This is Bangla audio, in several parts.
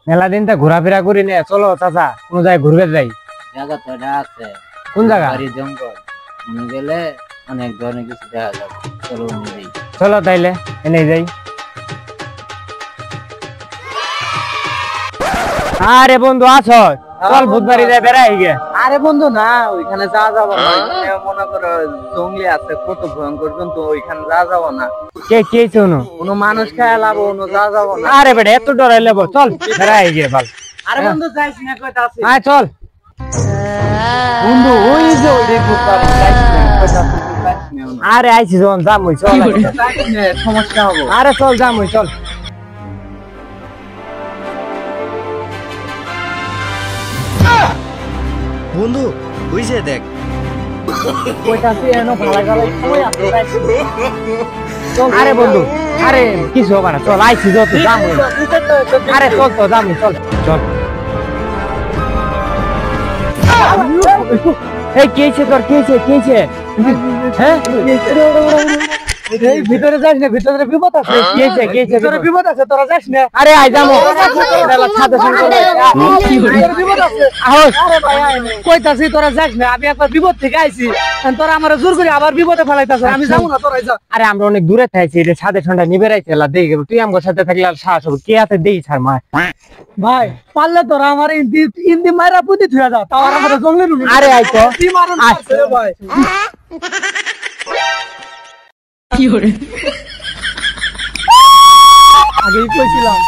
মেলা দিন তা ঘোরাফেরা করি নে, চলো চাচা কোন জায়গায় ঘুরবে যাই। জায়গা তো এটা আছে, কোন জায়গা? বাড়ি জঙ্গল, মনে গেলে অনেক ধরনের কিছু দেখা যাবে। চলো নিবি, চলো তাইলে এনে যাই। আরে বন্ধু আছো? চল বুধবারই যাই বেড়াই গে। আরে বন্ধু না, ওইখানে যাওয়া যাবো না। ওইখানে মনে করো জঙ্গলি আছে, কত ভয়ঙ্কর জন্তু, ওইখানে যাওয়া যাবো না। কে কে শুনো? কোনো মানুষ খেয়ে লাভ, কোনো যাওয়া যাবো না। আরে বেটা এত ডরাই লেবো, চল বেড়াই গে ভাল। আরে বন্ধু যাইস না, কইতা আছে আয় চল বন্ধু, ওই যে ওই দেখো যাইস না, কইতা আছে যাইস না। আরে আইছি যখন যামই চল। যাইস না, সমস্যা হবে। আরে চল যামই চল। বন্ধু ওই যে দেখ, কইতা আছে এনো ভালো ভালো সময় আছে। চল আরে বন্ধু, আরে কিছু হবে না, চল আইছি যত যামই। আরে চল তো যামই চল চল। এই কেছে তোর কেছে হ্যাঁ এই ভিতরে যাইস না, ভিতরে বিপদ আছে। কেছে ভিতরে বিপদ আছে, তোরা যাইস না। আরে আই যামো সাথে সঙ্গে ভিতরে বিপদ আছে। আরে ভাই কইতাছি তোরা যাইস না, আমি একবার বিপদ থেকে আইছি, তোরা আমার জোর করে আবার বিপদে ফেলাইতাছ। আমি যাবো না, তোরাই যা। আরে আমরা অনেক দূরে থাকছি, এটা সাথে ঠান্ডা নিবে রাইছে এলা দেই গেল। তুই আমার সাথে থাকলে আর সাহস হবে কে আছে দেই ছাড় মা। ভাই পারলে তোরা আমার ইন্দি মাইরা পুঁতি থুয়া যা, তাও আমার জঙ্গলের রুমে। আরে আই তো কি মারুন আছে রে ভাই। আগেই কইছিলাম।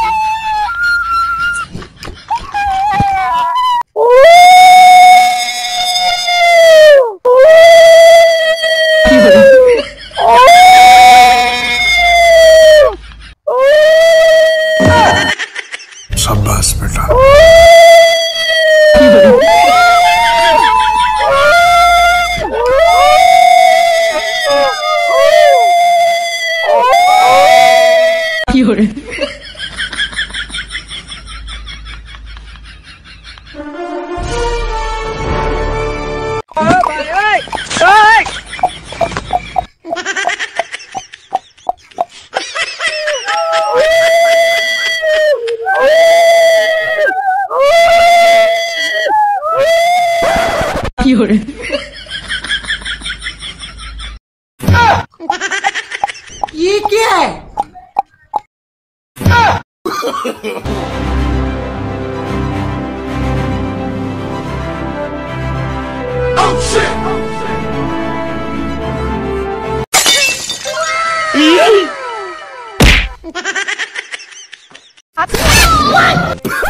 शाबाश बेटा। ये क्या है? What?